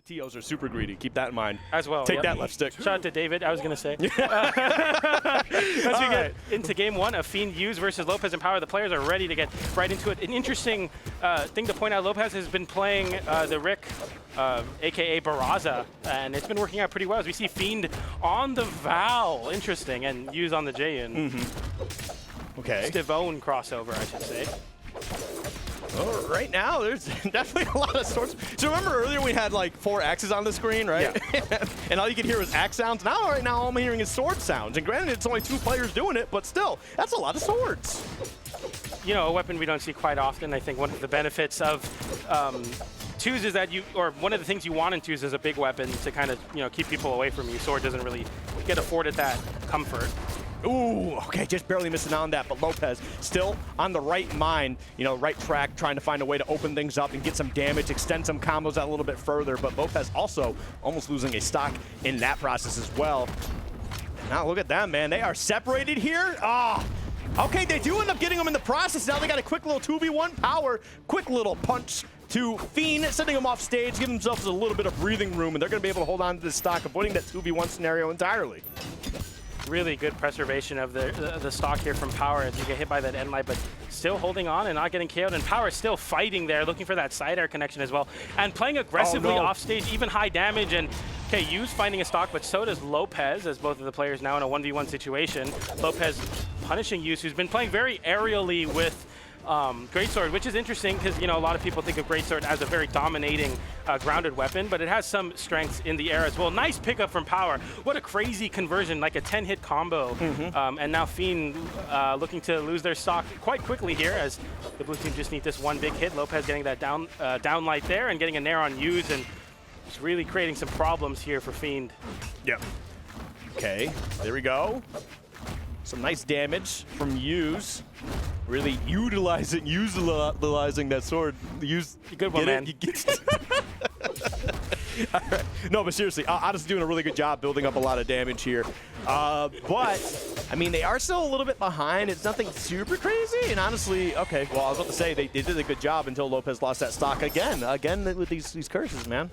TOs are super greedy. Keep that in mind. As well. Take that left stick. Shout out to David, I was going to say. As we get into game one of Fiend Use versus Lopes and Power, the players are ready to get right into it. An interesting thing to point out, Lopes has been playing the Rick, a.k.a. Barraza, and it's been working out pretty well. As we see Fiend on the Val, interesting, and Use on the Jayin. Okay. Stivone crossover, I should say. Oh, right now, there's definitely a lot of swords. So remember earlier we had like 4 axes on the screen, right? Yeah. And all you could hear was axe sounds. Now, right now, all I'm hearing is sword sounds. And granted, it's only 2 players doing it, but still, that's a lot of swords. You know, a weapon we don't see quite often. I think one of the benefits of Twos is that one of the things you want in Twos is a big weapon to kind of, keep people away from you. Sword doesn't really get afforded that comfort. Ooh, okay, just barely missing on that, but Lopes still on the right mind, right track, trying to find a way to open things up and get some damage, extend some combos out a little bit further, but Lopes also almost losing a stock in that process as well. Now look at them, man. They are separated here. Okay, they do end up getting them in the process. Now they got a quick little 2v1 power, quick little punch to Fiend, sending them off stage, giving themselves a little bit of breathing room, and they're going to be able to hold on to this stock, avoiding that 2v1 scenario entirely. Really good preservation of the stock here from Power as you get hit by that end light, but still holding on and not getting KO'd. And Power still fighting there, looking for that side air connection as well. And playing aggressively off stage, even high damage. And okay, Use finding a stock, but so does Lopes, as both of the players now in a 1v1 situation. Lopes punishing Use, who's been playing very aerially with Greatsword, which is interesting because, a lot of people think of Greatsword as a very dominating grounded weapon, but it has some strengths in the air as well. Nice pickup from Power. What a crazy conversion, like a 10-hit combo. And now Fiend looking to lose their stock quite quickly here as the blue team just need this one big hit. Lopes getting that down light there and getting a nair on Use, and it's really creating some problems here for Fiend. Yep. Okay, there we go. Some nice damage from Use. Really utilizing that sword. Use, good one, man. All right. No, but seriously, Odyssey doing a really good job building up a lot of damage here. But, I mean, they are still a little bit behind. It's nothing super crazy. And honestly, okay, well, I was about to say they did a good job until Lopes lost that stock again with these curses, man.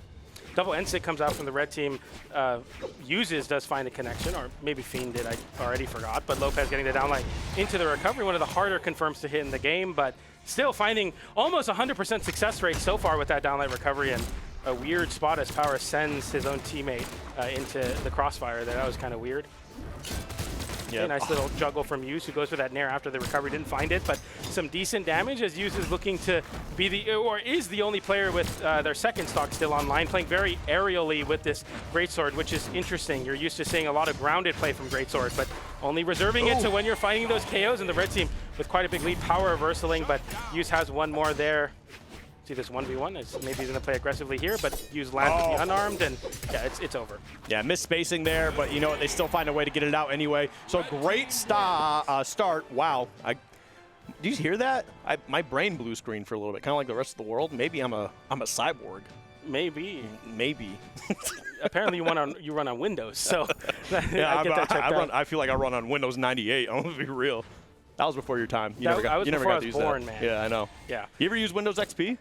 Double N-stick comes out from the red team. Does find a connection, or maybe Fiend did, I already forgot. But Lopes getting the downlight into the recovery, one of the harder confirms to hit in the game, but still finding almost 100% success rate so far with that downlight recovery, and a weird spot as Power sends his own teammate into the crossfire there. That was kind of weird. Yeah, nice little juggle from Use, who goes for that nair after the recovery, didn't find it, but some decent damage as Use is looking to be is the only player with their second stock still online, playing very aerially with this Greatsword, which is interesting. You're used to seeing a lot of grounded play from Greatsword, but only reserving it to when you're finding those KOs, and the red team with quite a big lead, Power reversaling, but Use has one more there. See this 1v1, maybe he's going to play aggressively here, but Use lands with the unarmed, and yeah, it's over. Yeah, missed spacing there, but you know what? They still find a way to get it out anyway. So great start. Wow. Do you hear that? My brain blue screen for a little bit, kind of like the rest of the world. Maybe I'm a cyborg. Maybe. Apparently you run on Windows, so yeah, I get that checked out. I feel like I run on Windows 98. I'm gonna be real. That was before your time. You never got to use that. Man. Yeah, I know. Yeah. You ever use Windows XP?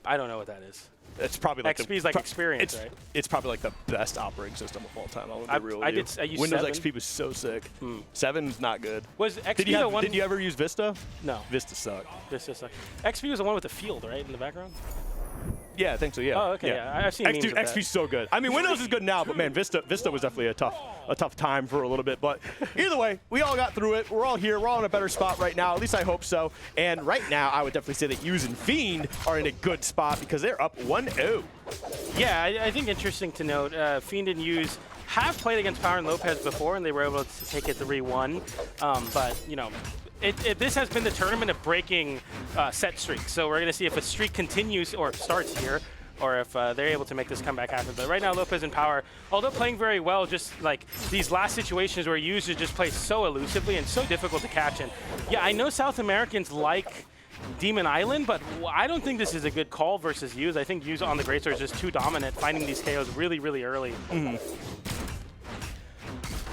I don't know what that is. It's probably like XP is like experience, right? It's probably like the best operating system of all time. I used Windows 7. XP was so sick. 7's not good. Was XP the one? Did you ever use Vista? No. Vista sucked. XP was the one with the field, right, in the background? Yeah, I think so. Yeah. Oh, okay. Yeah. I've seen memes of that. XP's so good. I mean, Windows is good now, but man, Vista was definitely a tough time for a little bit. But either way, we all got through it. We're all here. We're all in a better spot right now. At least I hope so. And right now, I would definitely say that Use and Fiend are in a good spot because they're up 1-0. Yeah, I think interesting to note, Fiend and Use have played against Power and Lopes before, and they were able to take it 3-1. But this has been the tournament of breaking set streaks. So we're going to see if a streak continues or starts here, or if they're able to make this comeback happen. But right now, Lopes and Power, although playing very well, just like these last situations where Use just plays so elusively and so difficult to catch. And yeah, I know South Americans like Demon Island, but I don't think this is a good call versus Use. I think Use on the Greatsword is just too dominant, finding these KOs really, really early.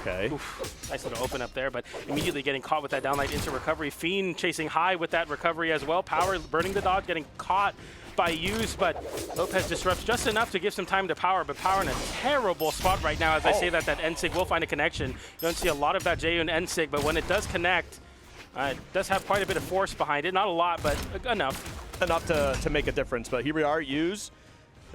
Okay. Oof, nice little open up there, but immediately getting caught with that downlight into recovery. Fiend chasing high with that recovery as well. Power burning the dodge, getting caught by Use, but Lopes disrupts just enough to give some time to Power, but Power in a terrible spot right now. As I say that NSIG will find a connection. You don't see a lot of that JU and NSIG, but when it does connect, it does have quite a bit of force behind it. Not a lot, but enough. Enough to make a difference, but here we are, Use.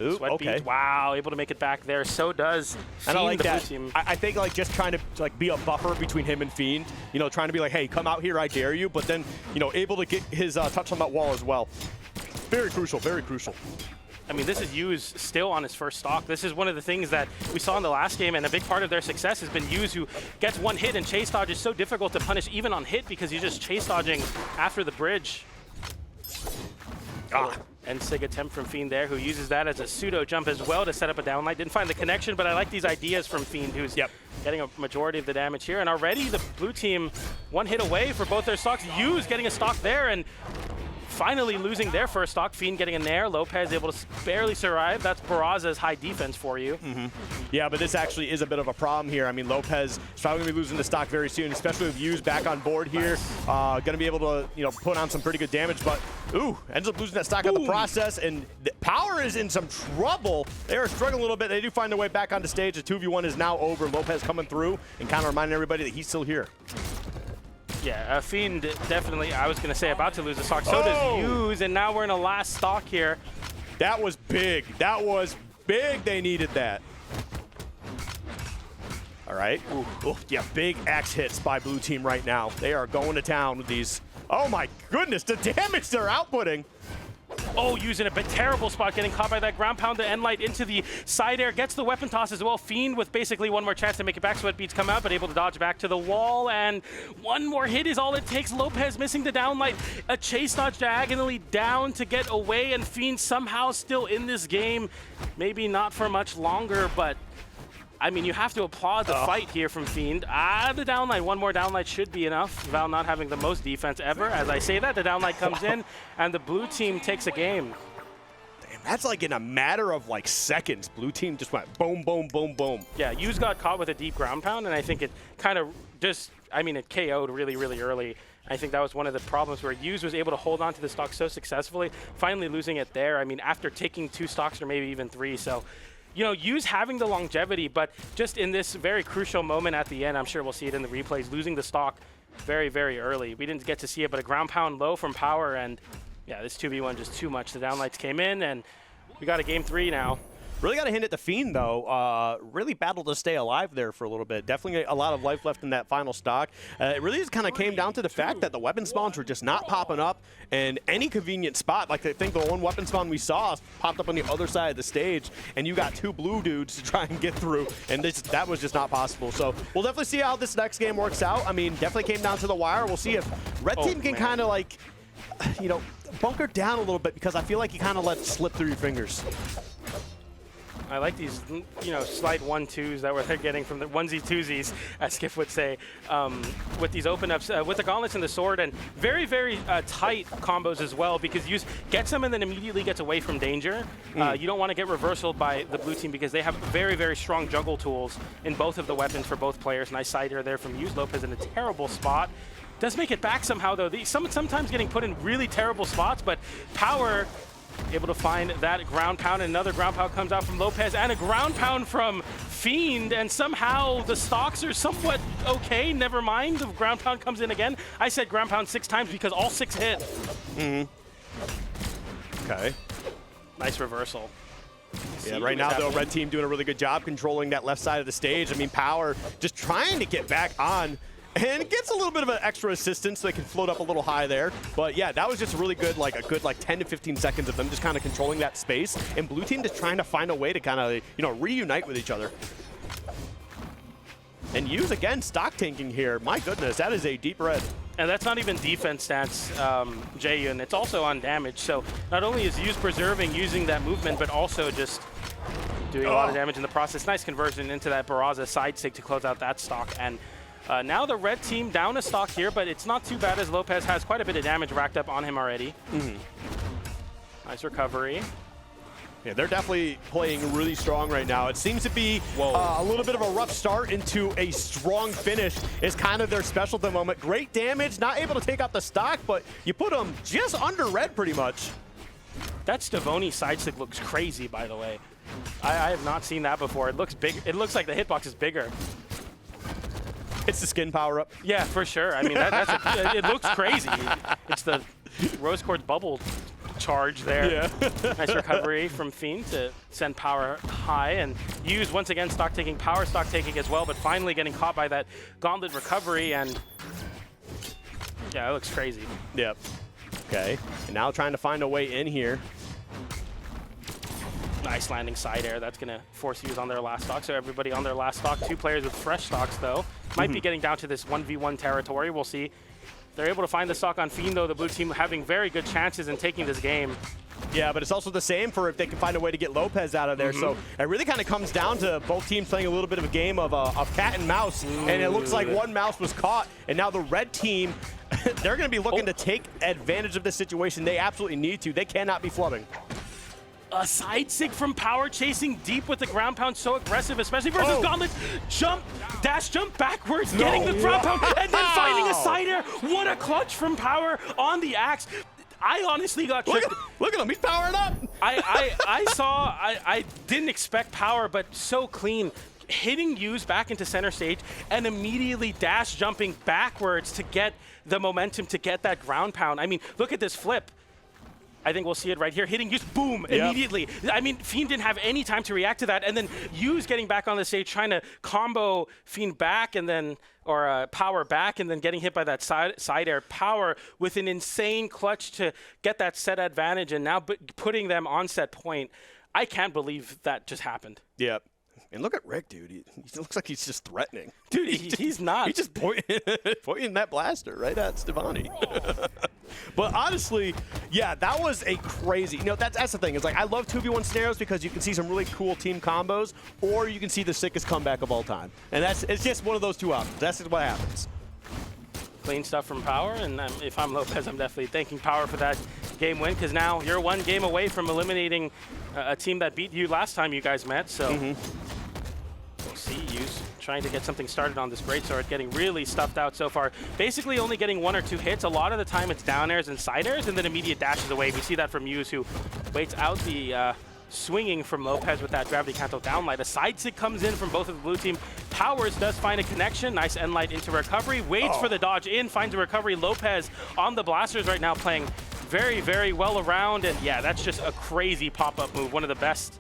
Ooh, Sweat okay. Beads, wow, able to make it back there. So does Fiend, and I like the that. blue team. I think like just trying to like be a buffer between him and Fiend. You know, trying to be like, hey, come out here, I dare you. But then, you know, able to get his touch on that wall as well. Very crucial, very crucial. I mean, this is Use still on his first stock. This is one of the things that we saw in the last game, and a big part of their success has been Use, who gets one hit, and chase dodge is so difficult to punish even on hit because he's just chase dodging after the bridge. And SIG attempt from Fiend there, who uses that as a pseudo jump as well to set up a downlight. Didn't find the connection, but I like these ideas from Fiend, who's getting a majority of the damage here. And already the blue team one hit away for both their stocks. Use getting a stock there, and finally losing their first stock. Fiend getting a nair. Lopes able to barely survive. That's Barraza's high defense for you. Yeah, but this actually is a bit of a problem here. I mean, Lopes is probably going to be losing the stock very soon, especially with Use back on board here. Going to be able to, you know, put on some pretty good damage, but ends up losing that stock in the process, and Power is in some trouble. They are struggling a little bit. They do find their way back onto stage. The 2v1 is now over. Lopes coming through and kind of reminding everybody that he's still here. Yeah, Fiend definitely, I was going to say, about to lose the stock. So does Use, and now we're in a last stock here. That was big. That was big. They needed that. All right. Ooh, yeah, big axe hits by blue team right now. They are going to town with these. Oh my goodness, the damage they're outputting. Oh, using a bit terrible spot, getting caught by that ground pound to end light into the side air, gets the weapon toss as well. Fiend with basically one more chance to make it back. Sweat Beats come out, but able to dodge back to the wall, and one more hit is all it takes. Lopes missing the downlight, a chase dodge diagonally down to get away, and Fiend somehow still in this game. Maybe not for much longer, but I mean, you have to applaud the fight here from Fiend. The downlight, one more downlight should be enough. Val not having the most defense ever. As I say that, the downlight comes in, and the blue team takes a game. Damn, that's like in a matter of like seconds. Blue team just went boom, boom, boom, boom. Yeah, Use got caught with a deep ground pound, and I think it kind of just, I mean, it KO'd really, really early. I think that was one of the problems where Use was able to hold on to the stock so successfully, finally losing it there. I mean, after taking 2 stocks or maybe even 3, so you know, Use having the longevity, but just in this very crucial moment at the end, I'm sure we'll see it in the replays, losing the stock very, very early. We didn't get to see it, but a ground pound low from Power, and yeah, this 2v1 just too much. The downlights came in, and we got a game 3 now. Really got to hint at the Fiend, though. Really battled to stay alive there for a little bit. Definitely a lot of life left in that final stock. It really just kind of came down to the fact that the weapon spawns were just not popping up, and any convenient spot, like I think the one weapon spawn we saw popped up on the other side of the stage, and you got 2 blue dudes to try and get through, and that was just not possible. So we'll definitely see how this next game works out. I mean, definitely came down to the wire. We'll see if Red Team can kind of like, you know, bunker down a little bit, because I feel like you kind of let it slip through your fingers. I like these, you know, slight 1-2s that they're getting from the onesie-twosies, as Skip would say, with these open-ups, with the gauntlets and the sword, and very, very tight combos as well, because Use gets them and then immediately gets away from danger. You don't want to get reversaled by the blue team because they have very, very strong juggle tools in both of the weapons for both players. Nice side air there from Use. Lopes in a terrible spot. Does make it back somehow, though. Sometimes getting put in really terrible spots, but Power able to find that ground pound. Another ground pound comes out from Lopes, and a ground pound from Fiend, and somehow the stocks are somewhat okay. Never mind, the ground pound comes in again. I said ground pound 6 times because all 6 hit. Okay. Nice reversal. Yeah, right now, though, Red Team doing a really good job controlling that left side of the stage. I mean, Power just trying to get back on, and it gets a little bit of an extra assistance so they can float up a little high there. But yeah, that was just really good, like a good 10 to 15 seconds of them just kind of controlling that space, and blue team just trying to find a way to kind of, you know, reunite with each other. And Use again stock tanking here. My goodness, that is a deep red. And that's not even defense stats, Jaehyun. It's also on damage. So not only is Use preserving using that movement, but also just doing a lot of damage in the process. Nice conversion into that Barraza side sig to close out that stock. And now the red team down a stock here, but it's not too bad as Lopes has quite a bit of damage racked up on him already. Nice recovery. Yeah, they're definitely playing really strong right now. It seems to be a little bit of a rough start into a strong finish is kind of their special at the moment. Great damage, not able to take out the stock, but you put them just under red pretty much. That Stavoni side stick looks crazy, by the way. I have not seen that before. It looks big. It looks like the hitbox is bigger. It's the skin power-up. Yeah, for sure. I mean, it looks crazy. It's the Rose Quartz bubble charge there. Yeah. Nice recovery from Fiend to send power high, and use once again stock taking, power stock taking as well, but finally getting caught by that gauntlet recovery, and yeah, it looks crazy. Yep. Okay, and now trying to find a way in here. Nice landing side air. That's going to force use on their last stock. So everybody on their last stock. 2 players with fresh stocks, though. Might be getting down to this 1v1 territory. We'll see. They're able to find the stock on Fiend, though. The blue team having very good chances in taking this game. Yeah, but it's also the same for if they can find a way to get Lopes out of there. So it really kind of comes down to both teams playing a little bit of a game of cat and mouse. And it looks like one mouse was caught. And now the red team, they're going to be looking to take advantage of this situation. They absolutely need to. They cannot be flubbing. A side sig from Power chasing deep with the ground pound, so aggressive, especially versus Gauntlet. Jump, dash, jump backwards, getting the ground pound, and then finding a side air. What a clutch from Power on the axe. I honestly got tricked. Look at him, he's powering up. I didn't expect Power, but so clean. Hitting Use back into center stage and immediately dash jumping backwards to get the momentum to get that ground pound. I mean, look at this flip. I think we'll see it right here. Hitting Use, boom, immediately. I mean, Fiend didn't have any time to react to that. And then Use getting back on the stage, trying to combo Fiend back and then, or Power back, and then getting hit by that side air. Power with an insane clutch to get that set advantage, and now putting them on set point. I can't believe that just happened. Yep. And look at Rick, dude. He looks like he's just threatening. Dude, he's not. He's just pointing that blaster right at Stavoni. But honestly, yeah, that was a crazy. You know, that's the thing. It's like I love 2v1 scenarios because you can see some really cool team combos, or you can see the sickest comeback of all time. And it's just one of those two options. That's just what happens. Clean stuff from Power, and if I'm Lopes, I'm definitely thanking Power for that game win, because now you're one game away from eliminating a team that beat you last time you guys met. So we'll see. Use trying to get something started on this greatsword, getting really stuffed out so far. Basically only getting 1 or 2 hits. A lot of the time it's down airs and side airs, and then immediate dashes away. We see that from Use, who waits out the swinging from Lopes with that gravity cancel downlight. A side sig comes in from both of the blue team. Powers does find a connection. Nice end light into recovery. Waits for the dodge in, finds a recovery. Lopes on the blasters right now, playing very, very well around. And yeah, that's just a crazy pop-up move. One of the best.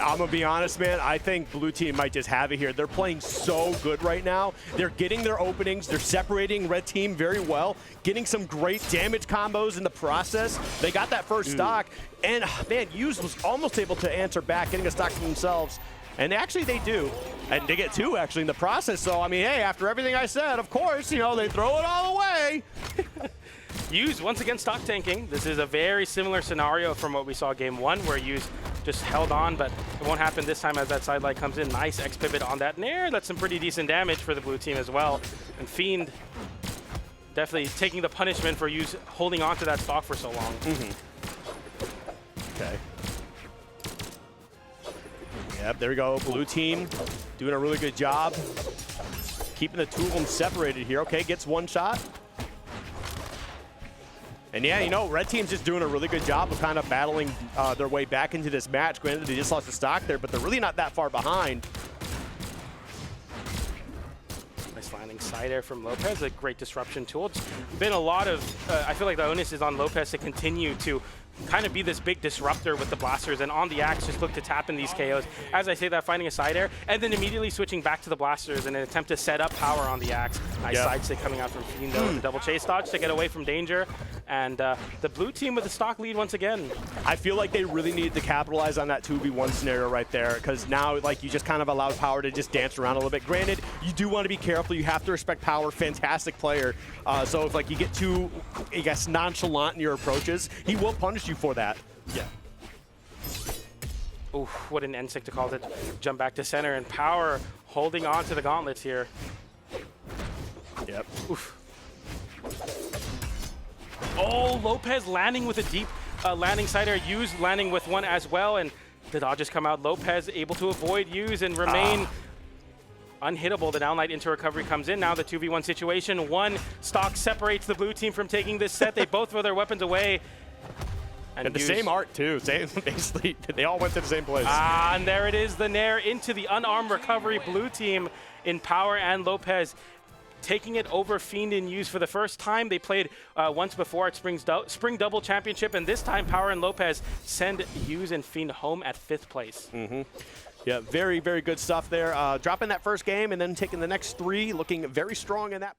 I'm going to be honest, man. I think blue team might just have it here. They're playing so good right now. They're getting their openings. They're separating red team very well, getting some great damage combos in the process. They got that first stock. And, man, Use was almost able to answer back, getting a stock for themselves. And actually, they do. And they get 2, actually, in the process. So, I mean, hey, after everything I said, of course, you know, they throw it all away. Use, once again, stock tanking. This is a very similar scenario from what we saw game 1, where Use just held on, but it won't happen this time as that side light comes in. Nice X pivot on that nair. That's some pretty decent damage for the blue team as well. And Fiend definitely taking the punishment for Use holding on to that stock for so long. Okay. Yep, there we go. Blue team doing a really good job keeping the 2 of them separated here. Okay, gets 1 shot. And yeah, you know, red team's just doing a really good job of kind of battling their way back into this match. Granted, they just lost the stock there, but they're really not that far behind. Nice landing side air from Lopes, a great disruption tool. It's been a lot of, I feel like the onus is on Lopes to continue to kind of be this big disruptor with the blasters, and on the axe just look to tap in these KOs. As I say that, finding a side air, and then immediately switching back to the blasters in an attempt to set up Power on the axe. Nice side stick coming out from Fiend, though, with the double chase dodge to get away from danger. And the blue team with the stock lead once again. I feel like they really needed to capitalize on that 2v1 scenario right there, because now, like, you just kind of allowed Power to just dance around a little bit. Granted, you do want to be careful. You have to respect Power. Fantastic player. So if, like, you get too, I guess, nonchalant in your approaches, he will punish you for that. Yeah. Ooh, what an N-stick to call it. Jump back to center, and Power holding on to the gauntlets here. Yep. Oof. Oh, Lopes landing with a deep landing side air. Use landing with 1 as well, and the dodges come out. Lopes able to avoid Use and remain unhittable. The downlight into recovery comes in. Now the 2v1 situation. 1 stock separates the blue team from taking this set. They both throw their weapons away. And the same art, too. Basically, they all went to the same place. And there it is, the Nair into the unarmed recovery. Blue team in Power and Lopes taking it over Fiend and Use for the first time. They played once before at Spring Double Championship, and this time Power and Lopes send Use and Fiend home at 5th place. Yeah, very, very good stuff there. Dropping that first game and then taking the next 3, looking very strong in that.